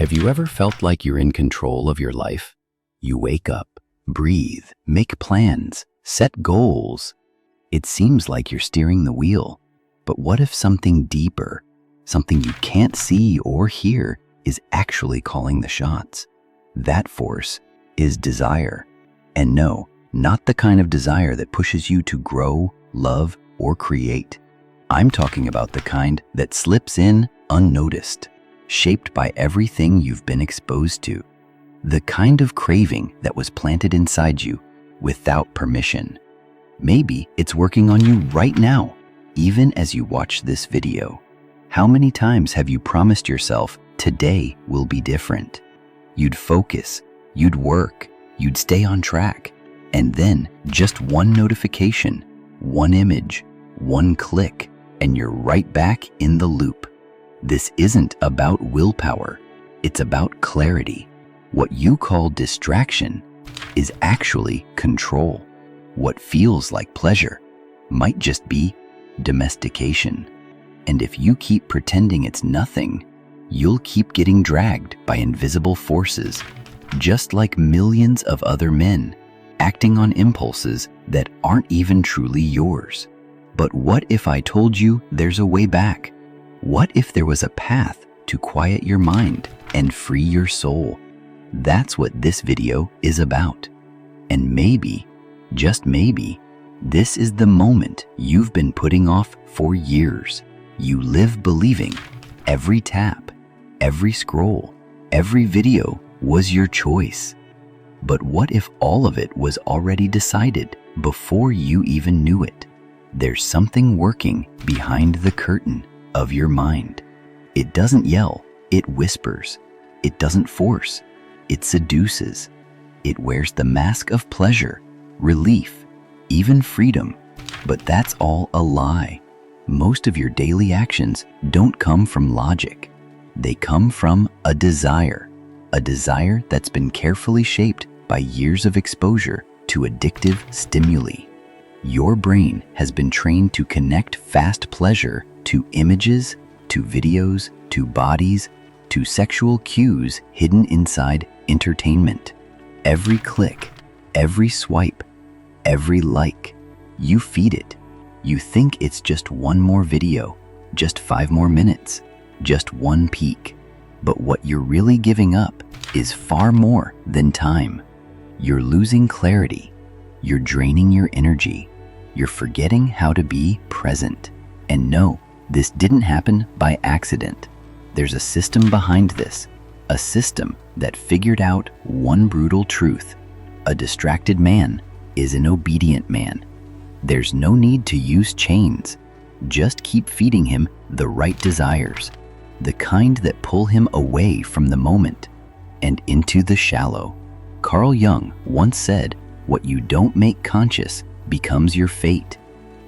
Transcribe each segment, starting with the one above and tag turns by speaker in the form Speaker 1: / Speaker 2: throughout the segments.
Speaker 1: Have you ever felt like you're in control of your life? You wake up, breathe, make plans, set goals. It seems like you're steering the wheel. But what if something deeper, something you can't see or hear, is actually calling the shots? That force is desire. And no, not the kind of desire that pushes you to grow, love, or create. I'm talking about the kind that slips in unnoticed, shaped by everything you've been exposed to. The kind of craving that was planted inside you without permission. Maybe it's working on you right now, even as you watch this video. How many times have you promised yourself today will be different? You'd focus, you'd work, you'd stay on track, and then just one notification, one image, one click, and you're right back in the loop. This isn't about willpower, it's about clarity. What you call distraction is actually control. What feels like pleasure might just be domestication. And if you keep pretending it's nothing, you'll keep getting dragged by invisible forces, just like millions of other men, acting on impulses that aren't even truly yours. But what if I told you there's a way back? What if there was a path to quiet your mind and free your soul? That's what this video is about. And maybe, just maybe, this is the moment you've been putting off for years. You live believing every tap, every scroll, every video was your choice. But what if all of it was already decided before you even knew it? There's something working behind the curtain of your mind. It doesn't yell, it whispers. It doesn't force, it seduces. It wears the mask of pleasure, relief, even freedom. But that's all a lie. Most of your daily actions don't come from logic. They come from a desire that's been carefully shaped by years of exposure to addictive stimuli. Your brain has been trained to connect fast pleasure to images, to videos, to bodies, to sexual cues hidden inside entertainment. Every click, every swipe, every like, you feed it. You think it's just one more video, just 5 more minutes, just one peek. But what you're really giving up is far more than time. You're losing clarity. You're draining your energy. You're forgetting how to be present. And no, this didn't happen by accident. There's a system behind this, a system that figured out one brutal truth. A distracted man is an obedient man. There's no need to use chains. Just keep feeding him the right desires, the kind that pull him away from the moment and into the shallow. Carl Jung once said, "What you don't make conscious becomes your fate."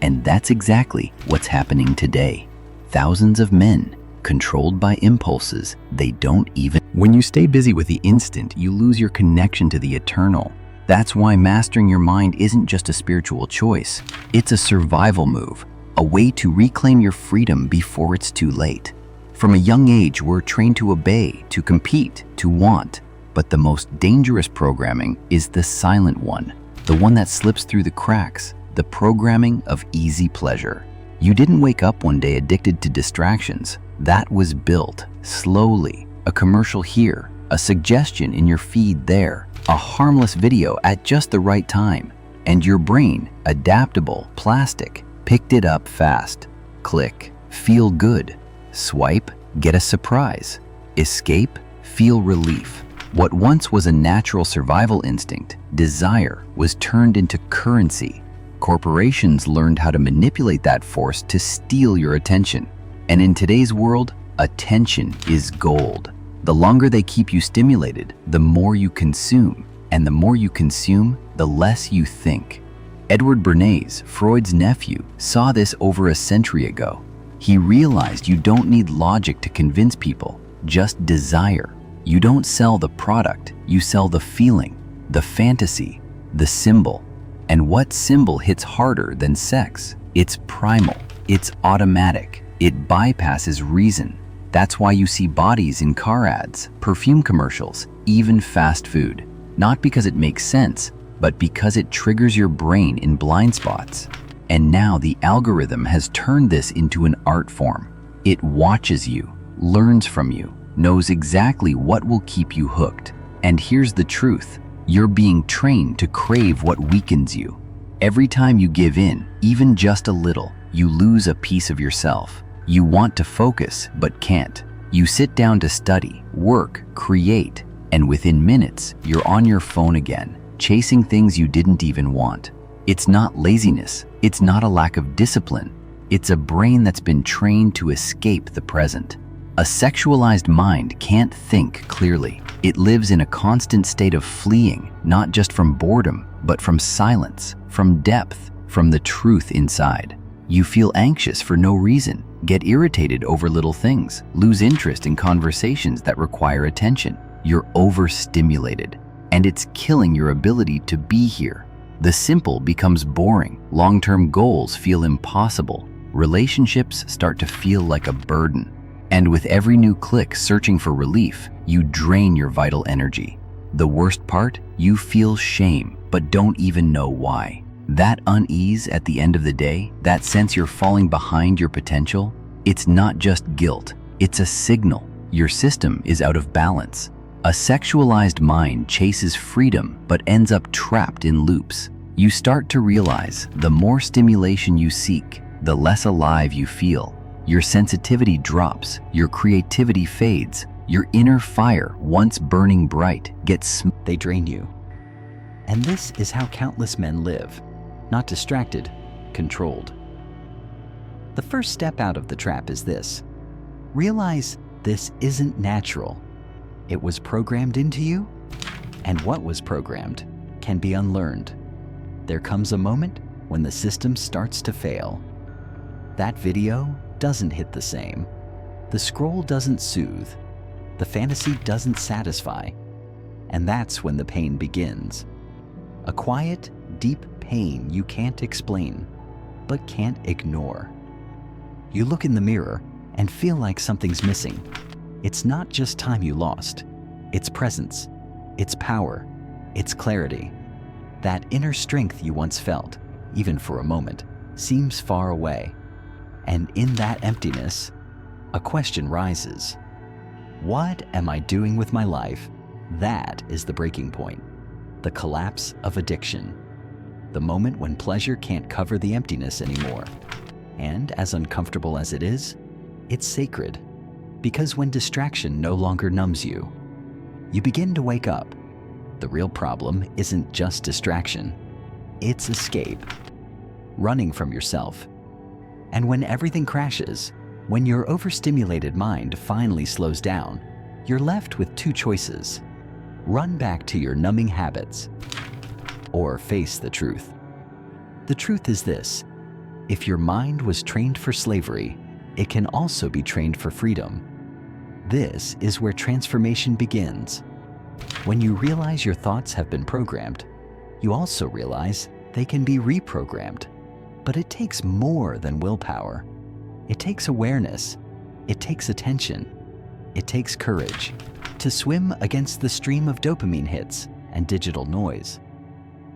Speaker 1: And that's exactly what's happening today. Thousands of men controlled by impulses they don't even. When you stay busy with the instant, you lose your connection to the eternal. That's why mastering your mind isn't just a spiritual choice. It's a survival move, a way to reclaim your freedom before it's too late. From a young age, we're trained to obey, to compete, to want. But the most dangerous programming is the silent one, the one that slips through the cracks, the programming of easy pleasure. You didn't wake up one day addicted to distractions. That was built slowly. A commercial here, a suggestion in your feed there, a harmless video at just the right time. And your brain, adaptable, plastic, picked it up fast. Click, feel good. Swipe, get a surprise. Escape, feel relief. What once was a natural survival instinct, desire, was turned into currency. Corporations learned how to manipulate that force to steal your attention. And in today's world, attention is gold. The longer they keep you stimulated, the more you consume. And the more you consume, the less you think. Edward Bernays, Freud's nephew, saw this over a century ago. He realized you don't need logic to convince people, just desire. You don't sell the product, you sell the feeling, the fantasy, the symbol. And what symbol hits harder than sex? It's primal, it's automatic, it bypasses reason. That's why you see bodies in car ads, perfume commercials, even fast food. Not because it makes sense, but because it triggers your brain in blind spots. And now the algorithm has turned this into an art form. It watches you, learns from you, knows exactly what will keep you hooked. And here's the truth. You're being trained to crave what weakens you. Every time you give in, even just a little, you lose a piece of yourself. You want to focus, but can't. You sit down to study, work, create, and within minutes, you're on your phone again, chasing things you didn't even want. It's not laziness. It's not a lack of discipline. It's a brain that's been trained to escape the present. A sexualized mind can't think clearly. It lives in a constant state of fleeing, not just from boredom, but from silence, from depth, from the truth inside. You feel anxious for no reason, get irritated over little things, lose interest in conversations that require attention. You're overstimulated, and it's killing your ability to be here. The simple becomes boring, long-term goals feel impossible, relationships start to feel like a burden. And with every new click searching for relief, you drain your vital energy. The worst part, you feel shame, but don't even know why. That unease at the end of the day, that sense you're falling behind your potential, it's not just guilt, it's a signal. Your system is out of balance. A sexualized mind chases freedom but ends up trapped in loops. You start to realize the more stimulation you seek, the less alive you feel. Your sensitivity drops, your creativity fades, your inner fire, once burning bright,
Speaker 2: They drain you. And this is how countless men live, not distracted, controlled. The first step out of the trap is this. Realize this isn't natural. It was programmed into you, and what was programmed can be unlearned. There comes a moment when the system starts to fail. That video doesn't hit the same. The scroll doesn't soothe. The fantasy doesn't satisfy. And that's when the pain begins. A quiet, deep pain you can't explain, but can't ignore. You look in the mirror and feel like something's missing. It's not just time you lost. It's presence, it's power, it's clarity. That inner strength you once felt, even for a moment, seems far away. And in that emptiness, a question rises. What am I doing with my life? That is the breaking point. The collapse of addiction. The moment when pleasure can't cover the emptiness anymore. And as uncomfortable as it is, it's sacred. Because when distraction no longer numbs you, you begin to wake up. The real problem isn't just distraction. It's escape. Running from yourself. And when everything crashes, when your overstimulated mind finally slows down, you're left with two choices. Run back to your numbing habits, or face the truth. The truth is this: if your mind was trained for slavery, it can also be trained for freedom. This is where transformation begins. When you realize your thoughts have been programmed, you also realize they can be reprogrammed. But it takes more than willpower. It takes awareness. It takes attention. It takes courage to swim against the stream of dopamine hits and digital noise.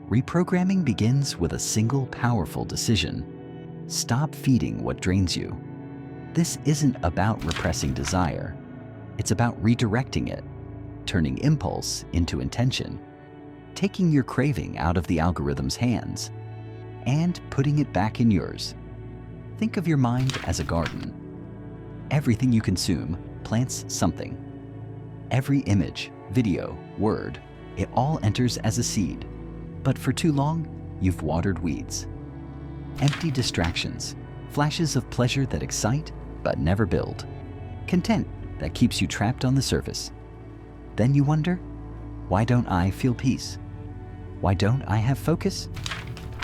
Speaker 2: Reprogramming begins with a single powerful decision. Stop feeding what drains you. This isn't about repressing desire. It's about redirecting it, turning impulse into intention, taking your craving out of the algorithm's hands, and putting it back in yours. Think of your mind as a garden. Everything you consume plants something. Every image, video, word, it all enters as a seed. But for too long, you've watered weeds. Empty distractions, flashes of pleasure that excite but never build. Content that keeps you trapped on the surface. Then you wonder, why don't I feel peace? Why don't I have focus?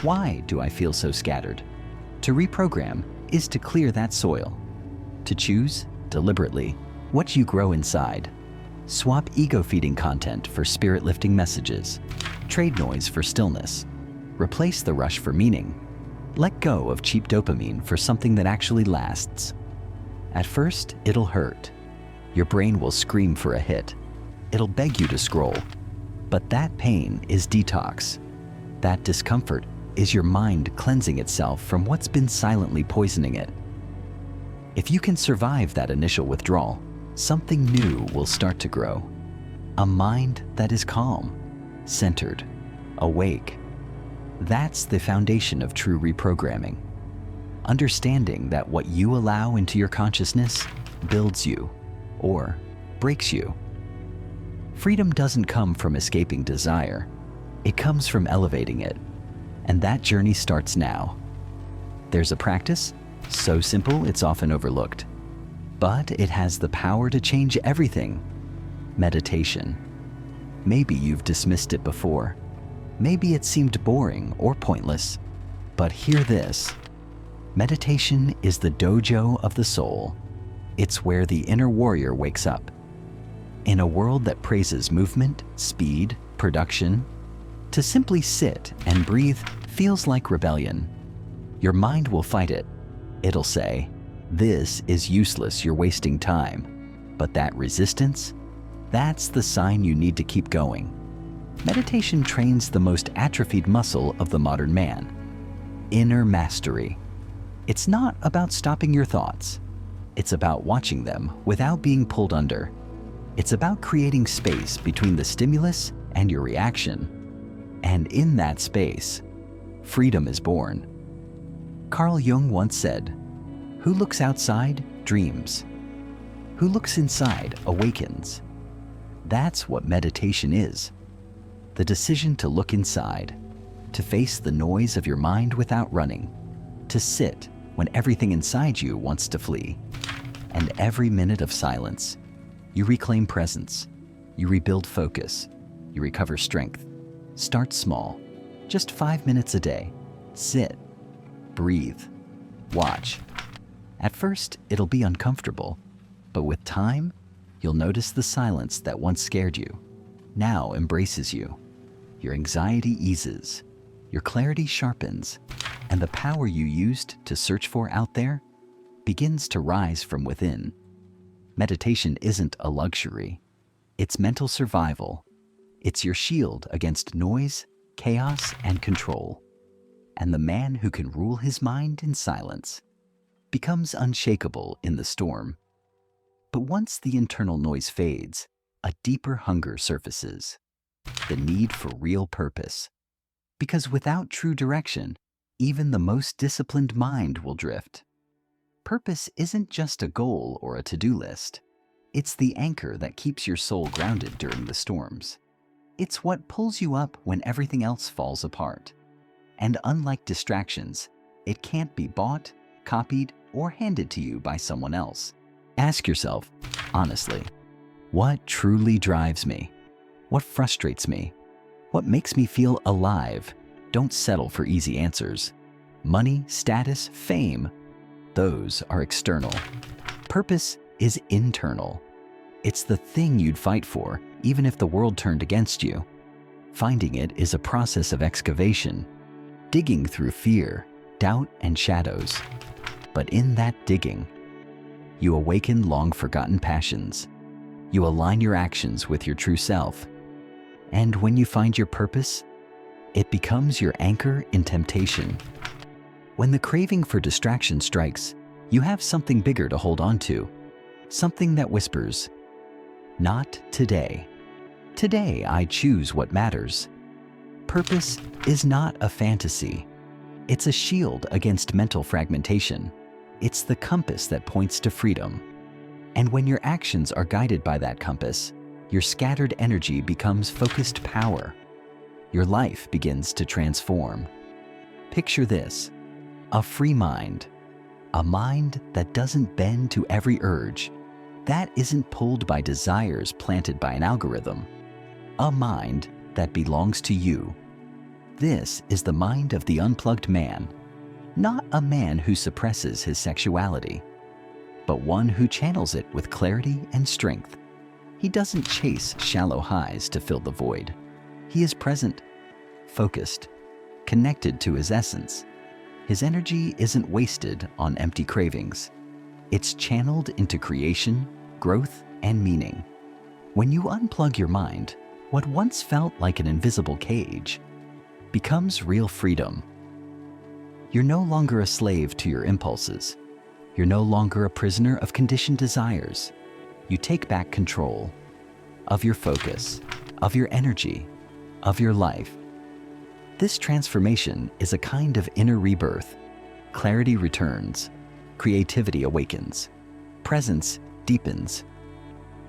Speaker 2: Why do I feel so scattered? To reprogram is to clear that soil. To choose, deliberately, what you grow inside. Swap ego-feeding content for spirit-lifting messages. Trade noise for stillness. Replace the rush for meaning. Let go of cheap dopamine for something that actually lasts. At first, it'll hurt. Your brain will scream for a hit. It'll beg you to scroll. But that pain is detox. That discomfort is your mind cleansing itself from what's been silently poisoning it. If you can survive that initial withdrawal, something new will start to grow. A mind that is calm, centered, awake. That's the foundation of true reprogramming. Understanding that what you allow into your consciousness builds you or breaks you. Freedom doesn't come from escaping desire. It comes from elevating it. And that journey starts now. There's a practice, so simple it's often overlooked. But it has the power to change everything. Meditation. Maybe you've dismissed it before. Maybe it seemed boring or pointless. But hear this. Meditation is the dojo of the soul. It's where the inner warrior wakes up. In a world that praises movement, speed, production, to simply sit and breathe feels like rebellion. Your mind will fight it. It'll say, "This is useless, you're wasting time." But that resistance, that's the sign you need to keep going. Meditation trains the most atrophied muscle of the modern man, inner mastery. It's not about stopping your thoughts. It's about watching them without being pulled under. It's about creating space between the stimulus and your reaction. And in that space, freedom is born. Carl Jung once said, "Who looks outside dreams. Who looks inside awakens." That's what meditation is. The decision to look inside, to face the noise of your mind without running, to sit when everything inside you wants to flee. And every minute of silence, you reclaim presence, you rebuild focus, you recover strength. Start small, just 5 minutes a day. Sit, breathe, watch. At first, it'll be uncomfortable, but with time, you'll notice the silence that once scared you now embraces you. Your anxiety eases, your clarity sharpens, and the power you used to search for out there begins to rise from within. Meditation isn't a luxury. It's mental survival. It's your shield against noise, chaos, and control. And the man who can rule his mind in silence becomes unshakable in the storm. But once the internal noise fades, a deeper hunger surfaces, the need for real purpose. Because without true direction, even the most disciplined mind will drift. Purpose isn't just a goal or a to-do list. It's the anchor that keeps your soul grounded during the storms. It's what pulls you up when everything else falls apart. And unlike distractions, it can't be bought, copied, or handed to you by someone else. Ask yourself, honestly, what truly drives me? What frustrates me? What makes me feel alive? Don't settle for easy answers. Money, status, fame, those are external. Purpose is internal. It's the thing you'd fight for, even if the world turned against you. Finding it is a process of excavation, digging through fear, doubt, and shadows. But in that digging, you awaken long-forgotten passions. You align your actions with your true self. And when you find your purpose, it becomes your anchor in temptation. When the craving for distraction strikes, you have something bigger to hold on to. Something that whispers, "Not today. Today I choose what matters." Purpose is not a fantasy. It's a shield against mental fragmentation. It's the compass that points to freedom. And when your actions are guided by that compass, your scattered energy becomes focused power. Your life begins to transform. Picture this, a free mind, a mind that doesn't bend to every urge, that isn't pulled by desires planted by an algorithm, a mind that belongs to you. This is the mind of the unplugged man, not a man who suppresses his sexuality, but one who channels it with clarity and strength. He doesn't chase shallow highs to fill the void. He is present, focused, connected to his essence. His energy isn't wasted on empty cravings. It's channeled into creation, growth, and meaning. When you unplug your mind, what once felt like an invisible cage becomes real freedom. You're no longer a slave to your impulses. You're no longer a prisoner of conditioned desires. You take back control of your focus, of your energy, of your life. This transformation is a kind of inner rebirth. Clarity returns, creativity awakens, presence deepens.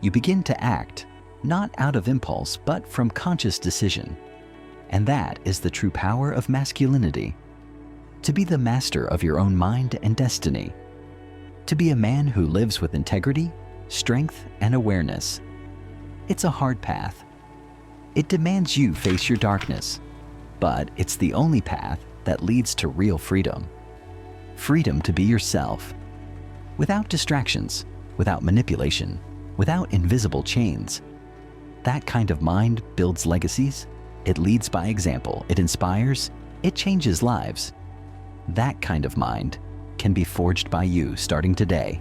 Speaker 2: You begin to act, not out of impulse, but from conscious decision. And that is the true power of masculinity. To be the master of your own mind and destiny. To be a man who lives with integrity, strength, and awareness. It's a hard path. It demands you face your darkness, but it's the only path that leads to real freedom. Freedom to be yourself, without distractions, without manipulation, without invisible chains. That kind of mind builds legacies. It leads by example. It inspires. It changes lives. That kind of mind can be forged by you starting today.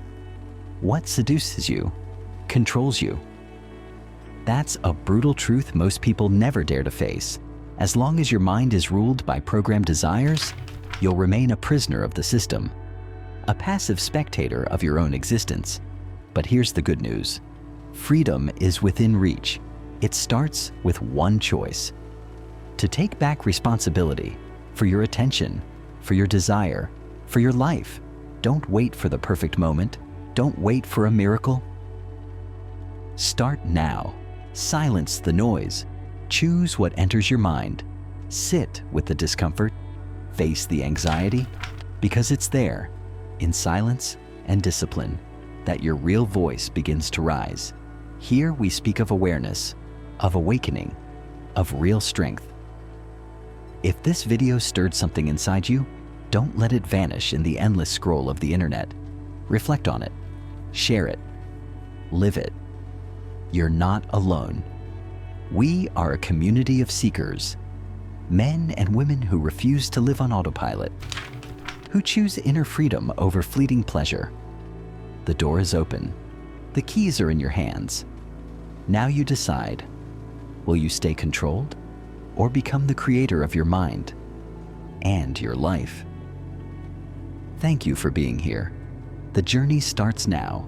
Speaker 2: What seduces you controls you. That's a brutal truth most people never dare to face. As long as your mind is ruled by programmed desires, you'll remain a prisoner of the system, a passive spectator of your own existence. But here's the good news. Freedom is within reach. It starts with one choice: to take back responsibility for your attention, for your desire, for your life. Don't wait for the perfect moment. Don't wait for a miracle. Start now. Silence the noise. Choose what enters your mind. Sit with the discomfort. Face the anxiety, because it's there, in silence and discipline, that your real voice begins to rise. Here we speak of awareness, of awakening, of real strength. If this video stirred something inside you, don't let it vanish in the endless scroll of the internet. Reflect on it. Share it. Live it. You're not alone. We are a community of seekers, men and women who refuse to live on autopilot, who choose inner freedom over fleeting pleasure. The door is open. The keys are in your hands. Now you decide. Will you stay controlled or become the creator of your mind and your life? Thank you for being here. The journey starts now.